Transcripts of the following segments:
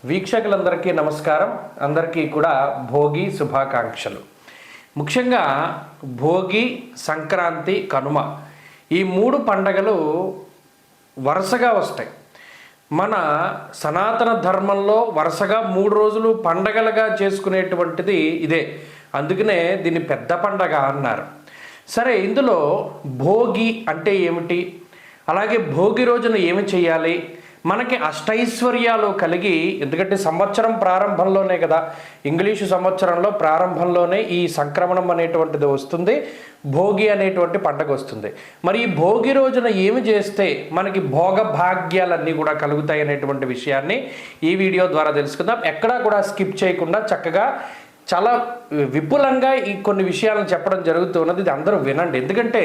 వీక్షకులందరికీ నమస్కారం. అందరికీ కూడా భోగి శుభాకాంక్షలు. ముఖ్యంగా భోగి, సంక్రాంతి, కనుమ ఈ మూడు పండగలు వరుసగా వస్తాయి. మన సనాతన ధర్మంలో వరుసగా 3 రోజులు పండగలుగా చేసుకునేటువంటిది ఇదే. అందుకనే దీన్ని పెద్ద పండగ అన్నారు. సరే, ఇందులో భోగి అంటే ఏమిటి, అలాగే భోగి రోజున ఏమి చేయాలి, మనకి అష్టైశ్వర్యాలు కలిగి, ఎందుకంటే సంవత్సరం ప్రారంభంలోనే కదా, ఇంగ్లీషు సంవత్సరంలో ప్రారంభంలోనే ఈ సంక్రమణం అనేటువంటిది వస్తుంది, భోగి అనేటువంటి పండగ వస్తుంది. మరి ఈ భోగి రోజున ఏమి చేస్తే మనకి భోగ భాగ్యాలన్నీ కూడా కలుగుతాయి అనేటువంటి విషయాన్ని ఈ వీడియో ద్వారా తెలుసుకుందాం. ఎక్కడా కూడా స్కిప్ చేయకుండా చక్కగా చాలా విపులంగా ఈ కొన్ని విషయాలను చెప్పడం జరుగుతున్నది. ఇది అందరూ వినండి. ఎందుకంటే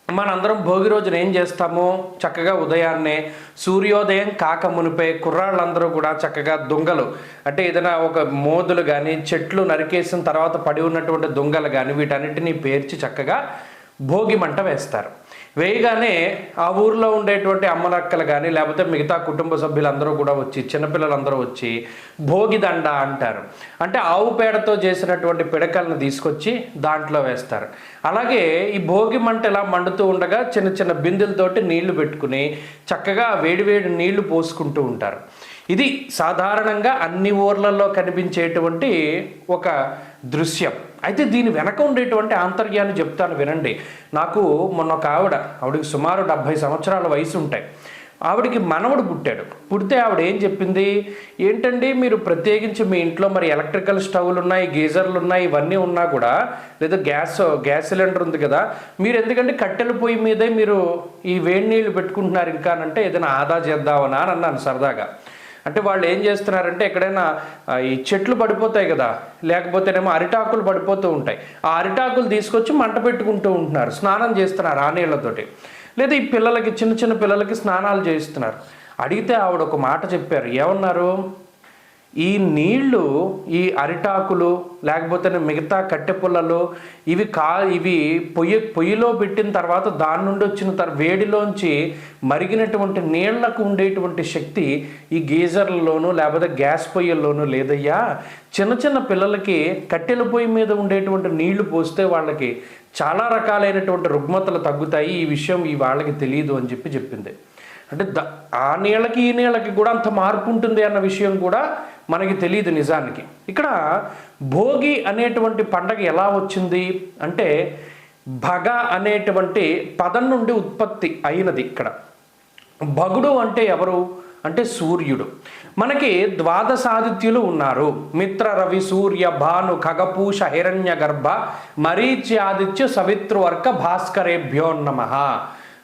మనందరం భోగి రోజున ఏం చేస్తాము, చక్కగా ఉదయాన్నే సూర్యోదయం కాక మునిపే కుర్రాళ్ళందరూ కూడా చక్కగా దుంగలు, అంటే ఏదైనా ఒక మోదులు కానీ, చెట్లు నరికేసిన తర్వాత పడి ఉన్నటువంటి దుంగలు కానీ, వీటన్నిటినీ పేర్చి చక్కగా భోగి మంట వేస్తారు. వేయగానే ఆ ఊరిలో ఉండేటువంటి అమ్మలక్కలు కానీ, లేకపోతే మిగతా కుటుంబ సభ్యులందరూ కూడా వచ్చి, చిన్నపిల్లలందరూ వచ్చి భోగి దండ అంటారు. అంటే ఆవు పేడతో చేసినటువంటి పిడకలను తీసుకొచ్చి దాంట్లో వేస్తారు. అలాగే ఈ భోగి మంట ఇలా మండుతూ ఉండగా చిన్న చిన్న బిందెలతోటి నీళ్లు పెట్టుకుని చక్కగా వేడివేడి నీళ్లు పోసుకుంటూ ఉంటారు. ఇది సాధారణంగా అన్ని ఊర్లలో కనిపించేటువంటి ఒక దృశ్యం. అయితే దీని వెనక ఉండేటువంటి ఆంతర్యాన్ని చెప్తాను, వినండి. నాకు మొన్న ఒక ఆవిడకి సుమారు 70 సంవత్సరాల వయసు ఉంటాయి. ఆవిడికి మనవడు పుడితే ఆవిడ ఏం చెప్పింది, ఏంటండి మీరు ప్రత్యేకించి మీ ఇంట్లో మరి ఎలక్ట్రికల్ స్టవ్లు ఉన్నాయి, గీజర్లు ఉన్నాయి, ఇవన్నీ ఉన్నా కూడా, లేదా గ్యాస్ సిలిండర్ ఉంది కదా, మీరు ఎందుకంటే కట్టెల పొయ్యి మీదే మీరు ఈ వేడి నీళ్ళు పెట్టుకుంటున్నారు ఇంకా అంటే ఏదైనా ఆదా చేద్దామనా అని అన్నాను సరదాగా. అంటే వాళ్ళు ఏం చేస్తున్నారంటే, ఎక్కడైనా ఈ చెట్లు పడిపోతాయి కదా, లేకపోతేనేమో అరిటాకులు పడిపోతూ ఉంటాయి, ఆ అరిటాకులు తీసుకొచ్చి మంట పెట్టుకుంటూ ఉంటున్నారు, స్నానం చేస్తున్నారు ఆ నీళ్ళతోటి. లేదా ఈ పిల్లలకి, చిన్న చిన్న పిల్లలకి స్నానాలు చేయిస్తున్నారు. అడిగితే ఆవిడ ఒక మాట చెప్పారు. ఏమన్నారు, ఈ నీళ్లు, ఈ అరిటాకులు లేకపోతే మిగతా కట్టె పుల్లలు ఇవి పొయ్యిలో పెట్టిన తర్వాత దాని నుండి వచ్చిన వేడిలోంచి మరిగినటువంటి నీళ్లకు ఉండేటువంటి శక్తి ఈ గీజర్లలోనూ లేకపోతే గ్యాస్ పొయ్యిల్లోనూ లేదయ్యా. చిన్న చిన్న పిల్లలకి కట్టెల పొయ్యి మీద ఉండేటువంటి నీళ్లు పోస్తే వాళ్ళకి చాలా రకాలైనటువంటి రుగ్మతలు తగ్గుతాయి, ఈ విషయం వాళ్ళకి తెలియదు అని చెప్పింది. అంటే ఆ నీళ్ళకి ఈ నీళ్ళకి కూడా అంత మార్పు ఉంటుంది అన్న విషయం కూడా మనకి తెలియదు నిజానికి. ఇక్కడ భోగి అనేటువంటి పండగ ఎలా వచ్చింది అంటే, భగ అనేటువంటి పదం నుండి ఉత్పత్తి అయినది. ఇక్కడ భగుడు అంటే ఎవరు అంటే సూర్యుడు. మనకి ద్వాదశాదిత్యులు ఉన్నారు. మిత్ర, రవి, సూర్య, భాను, ఖగపూష, హిరణ్య గర్భ, మరీచ్యాదిత్య, సవితృవర్క, భాస్కరేభ్యో నమః.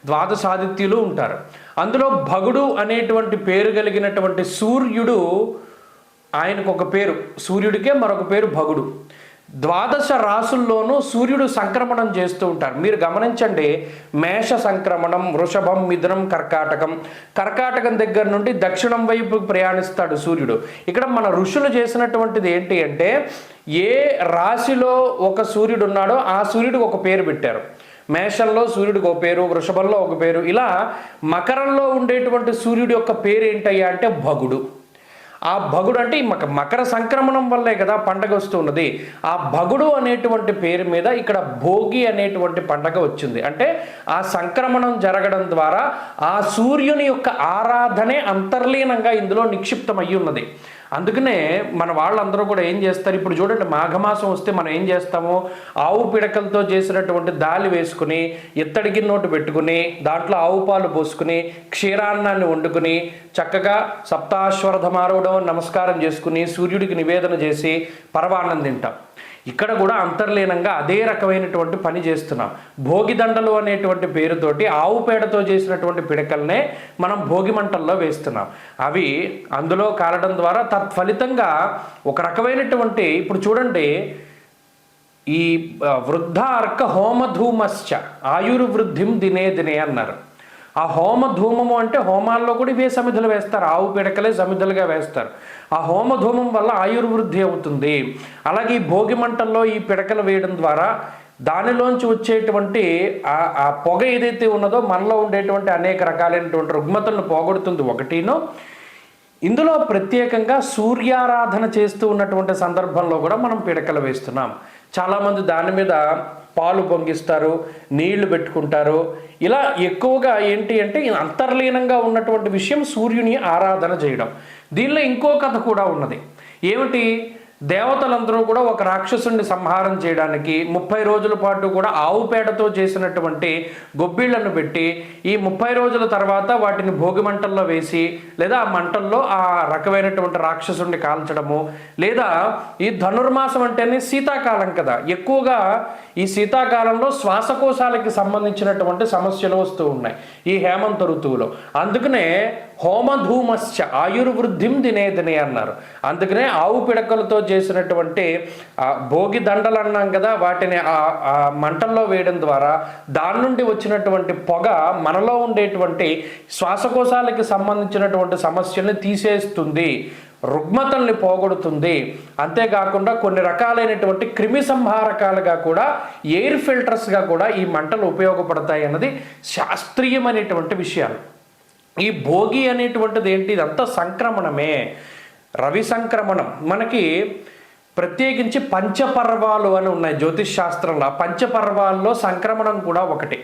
ద్వాదశాదిత్యులు ఉంటారు. అందులో భగుడు అనేటువంటి పేరు కలిగినటువంటి సూర్యుడు, ఆయనకు ఒక పేరు, సూర్యుడికే మరొక పేరు భగుడు. 12 రాసుల్లోనూ సూర్యుడు సంక్రమణం చేస్తూ ఉంటారు. మీరు గమనించండి, మేష సంక్రమణం, వృషభం, మిథునం, కర్కాటకం దగ్గర నుండి దక్షిణం వైపు ప్రయాణిస్తాడు సూర్యుడు. ఇక్కడ మన ఋషులు చేసినటువంటిది ఏంటి అంటే, ఏ రాశిలో ఒక సూర్యుడు ఉన్నాడో ఆ సూర్యుడికి ఒక పేరు పెట్టారు. మేషంలో సూర్యుడికి ఒక పేరు, వృషభంలో ఒక పేరు, ఇలా మకరంలో ఉండేటువంటి సూర్యుడి యొక్క పేరు ఏంటయ్యా అంటే భగుడు. ఆ భగుడు అంటే మకర సంక్రమణం వల్లే కదా పండగ వస్తున్నది. ఆ భగుడు అనేటువంటి పేరు మీద ఇక్కడ భోగి అనేటువంటి పండగ వచ్చింది. అంటే ఆ సంక్రమణం జరగడం ద్వారా ఆ సూర్యుని యొక్క ఆరాధనే అంతర్లీనంగా ఇందులో నిక్షిప్తమయ్యి ఉన్నది. అందుకనే మన వాళ్ళందరూ కూడా ఏం చేస్తారు, ఇప్పుడు చూడండి, మాఘమాసం వస్తే మనం ఏం చేస్తాము, ఆవు పిడకలతో చేసినటువంటి దాలి వేసుకుని, ఇత్తడి గిన్నోటు పెట్టుకుని, దాంట్లో ఆవు పాలు పోసుకుని, క్షీరాన్నాన్ని వండుకుని, చక్కగా సప్తాశ్వరధమారూఢం నమస్కారం చేసుకుని, సూర్యుడికి నివేదన చేసి పరవాన్నం తింటాం. ఇక్కడ కూడా అంతర్లీనంగా అదే రకమైనటువంటి పని చేస్తున్నాం. భోగి దండలు అనేటువంటి పేరుతోటి ఆవు పేడతో చేసినటువంటి పిడకల్నే మనం భోగి మంటల్లో వేస్తున్నాం. అవి అందులో కాలడం ద్వారా తత్ఫలితంగా ఒక రకమైనటువంటి, ఇప్పుడు చూడండి, ఈ వృద్ధార్క హోమధూమశ్చ ఆయుర్వృద్ధిం దినే దినే అన్నారు. ఆ హోమ ధూమము అంటే హోమాల్లో కూడా ఇవే సమిధులు వేస్తారు, ఆవు పిడకలే సమిధులుగా వేస్తారు. ఆ హోమ ధూమం వల్ల ఆయుర్వృద్ధి అవుతుంది. అలాగే ఈ భోగి మంటల్లో ఈ పిడకలు వేయడం ద్వారా దానిలోంచి వచ్చేటువంటి ఆ పొగ ఏదైతే ఉన్నదో మనలో ఉండేటువంటి అనేక రకాలైనటువంటి రుగ్మతలను పోగొడుతుంది ఒకటినో. ఇందులో ప్రత్యేకంగా సూర్యారాధన చేస్తూ ఉన్నటువంటి సందర్భంలో కూడా మనం పిడకలు వేస్తున్నాం. చాలామంది దాని మీద పాలు పొంగిస్తారు, నీళ్లు పెట్టుకుంటారు. ఇలా ఎక్కువగా ఏంటి అంటే అంతర్లీనంగా ఉన్నటువంటి విషయం సూర్యుని ఆరాధన చేయడం. దీనిలో ఇంకో కథ కూడా ఉన్నది. ఏమిటి? దేవతలందరూ కూడా ఒక రాక్షసుని సంహారం చేయడానికి 30 రోజుల పాటు కూడా ఆవు పేడతో చేసినటువంటి గొబ్బిళ్లను పెట్టి ఈ 30 రోజుల తర్వాత వాటిని భోగి మంటల్లో వేసి లేదా ఆ మంటల్లో ఆ రకమైనటువంటి రాక్షసుని కాల్చడము, లేదా ఈ ధనుర్మాసం అంటేనే శీతాకాలం కదా, ఎక్కువగా ఈ శీతాకాలంలో శ్వాసకోశాలకి సంబంధించినటువంటి సమస్యలు వస్తూ ఉన్నాయి ఈ హేమంత ఋతువులో. అందుకనే హోమధూమశ్చ ఆయుర్వృద్ధిం దినే దినే అన్నారు. అందుకనే ఆవు పిడకలతో చేసినటువంటి భోగి దండలు అన్నాం కదా, వాటిని ఆ మంటల్లో వేయడం ద్వారా దాని నుండి వచ్చినటువంటి పొగ మనలో ఉండేటువంటి శ్వాసకోశాలకి సంబంధించినటువంటి సమస్యల్ని తీసేస్తుంది, రుగ్మతల్ని పోగొడుతుంది. అంతేకాకుండా కొన్ని రకాలైనటువంటి క్రిమి సంహారకాలుగా కూడా, ఎయిర్ ఫిల్టర్స్గా కూడా ఈ మంటలు ఉపయోగపడతాయి అన్నది శాస్త్రీయమైనటువంటి విషయాలు. ఈ భోగి అనేటువంటిది ఏంటి? ఇదంతా సంక్రమణమే, రవి సంక్రమణం. మనకి ప్రత్యేకించి పంచపర్వాలు అని ఉన్నాయి జ్యోతిష్ శాస్త్రంలో. ఆ పంచపర్వాల్లో సంక్రమణం కూడా ఒకటి.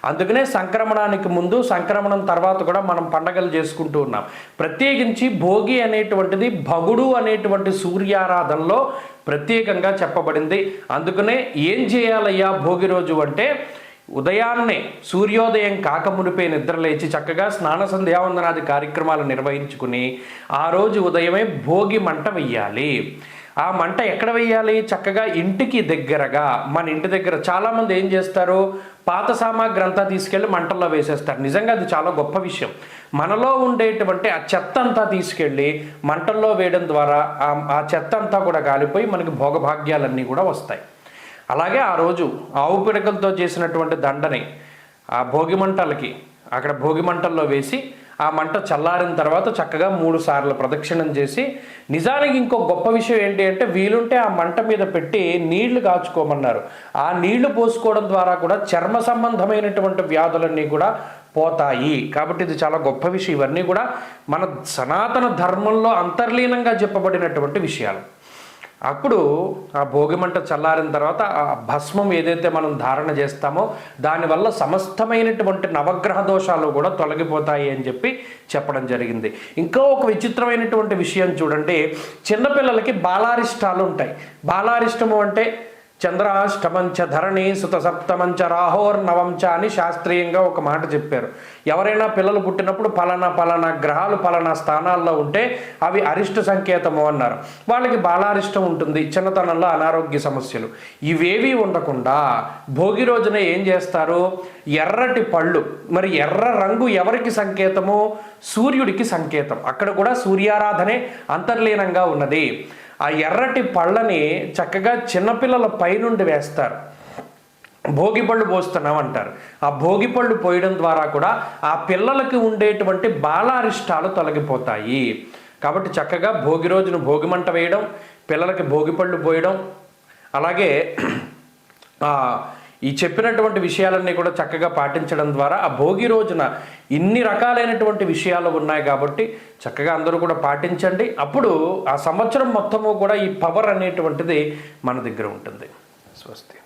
అందుకనే సంక్రమణానికి ముందు, సంక్రమణం తర్వాత కూడా మనం పండగలు చేసుకుంటూ ఉన్నాం. ప్రత్యేకించి భోగి అనేటువంటిది భగుడు అనేటువంటి సూర్యారాధనలో ప్రత్యేకంగా చెప్పబడింది. అందుకనే ఏం చేయాలయ్యా భోగి రోజు అంటే, ఉదయాన్నే సూర్యోదయం కాకమునిపై నిద్రలేచి చక్కగా స్నాన సంధ్యావందనాది కార్యక్రమాలు నిర్వహించుకుని ఆ రోజు ఉదయమే భోగి మంట వెయ్యాలి. ఆ మంట ఎక్కడ వెయ్యాలి? చక్కగా ఇంటికి దగ్గరగా, మన ఇంటి దగ్గర. చాలామంది ఏం చేస్తారు, పాత సామాగ్రి అంతా తీసుకెళ్ళి మంటల్లో వేసేస్తారు. నిజంగా అది చాలా గొప్ప విషయం. మనలో ఉండేటువంటి ఆ చెత్త అంతా తీసుకెళ్ళి మంటల్లో వేయడం ద్వారా ఆ చెత్త అంతా కూడా కాలిపోయి మనకి భోగభాగ్యాలన్నీ కూడా వస్తాయి. అలాగే ఆ రోజు ఆవు పిడకలతో చేసినటువంటి దండని ఆ భోగి మంటలకి అక్కడ భోగి మంటల్లో వేసి ఆ మంట చల్లారిన తర్వాత చక్కగా 3 సార్లు ప్రదక్షిణం చేసి, నిజానికి ఇంకో గొప్ప విషయం ఏంటి అంటే, వీలుంటే ఆ మంట మీద పెట్టి నీళ్లు కాచుకోమన్నారు. ఆ నీళ్లు పోసుకోవడం ద్వారా కూడా చర్మ సంబంధమైనటువంటి వ్యాధులన్నీ కూడా పోతాయి. కాబట్టి ఇది చాలా గొప్ప విషయం. ఇవన్నీ కూడా మన సనాతన ధర్మంలో అంతర్లీనంగా చెప్పబడినటువంటి విషయాలు. అప్పుడు ఆ భోగి మంట చల్లారిన తర్వాత ఆ భస్మం ఏదైతే మనం ధారణ చేస్తామో దానివల్ల సమస్తమైనటువంటి నవగ్రహ దోషాలు కూడా తొలగిపోతాయి అని చెప్పి చెప్పడం జరిగింది. ఇంకో ఒక విచిత్రమైనటువంటి విషయం చూడండి, చిన్నపిల్లలకి బాలారిష్టాలు ఉంటాయి. బాలారిష్టము అంటే చంద్రాష్టమంచ ధరణి సుత సప్తమంచ రాహోర్నవంచ అని శాస్త్రీయంగా ఒక మాట చెప్పారు. ఎవరైనా పిల్లలు పుట్టినప్పుడు పలానా గ్రహాలు పలానా స్థానాల్లో ఉంటే అవి అరిష్ట సంకేతము అన్నారు. వాళ్ళకి బాలారిష్టం ఉంటుంది, చిన్నతనంలో అనారోగ్య సమస్యలు. ఇవేవి ఉండకుండా భోగి రోజున ఏం చేస్తారు? ఎర్రటి పళ్ళు. మరి ఎర్ర రంగు ఎవరికి సంకేతము? సూర్యుడికి సంకేతం. అక్కడ కూడా సూర్యారాధనే అంతర్లీనంగా ఉన్నది. ఆ ఎర్రటి పళ్ళని చక్కగా చిన్నపిల్లల పైనుండి వేస్తారు. భోగిపళ్ళు పోస్తున్నాం అంటారు. ఆ భోగిపళ్ళు పోయడం ద్వారా కూడా ఆ పిల్లలకి ఉండేటువంటి బాలారిష్టాలు తొలగిపోతాయి. కాబట్టి చక్కగా భోగి రోజున భోగిమంట వేయడం, పిల్లలకి భోగిపళ్ళు పోయడం, అలాగే ఈ చెప్పినటువంటి విషయాలన్నీ కూడా చక్కగా పాటించడం ద్వారా ఆ భోగి రోజున ఇన్ని రకాలైనటువంటి విషయాలు ఉన్నాయి. కాబట్టి చక్కగా అందరూ కూడా పాటించండి. అప్పుడు ఆ సంవత్సరం మొత్తము కూడా ఈ పవర్ అనేటువంటిది మన దగ్గర ఉంటుంది. స్వస్తి.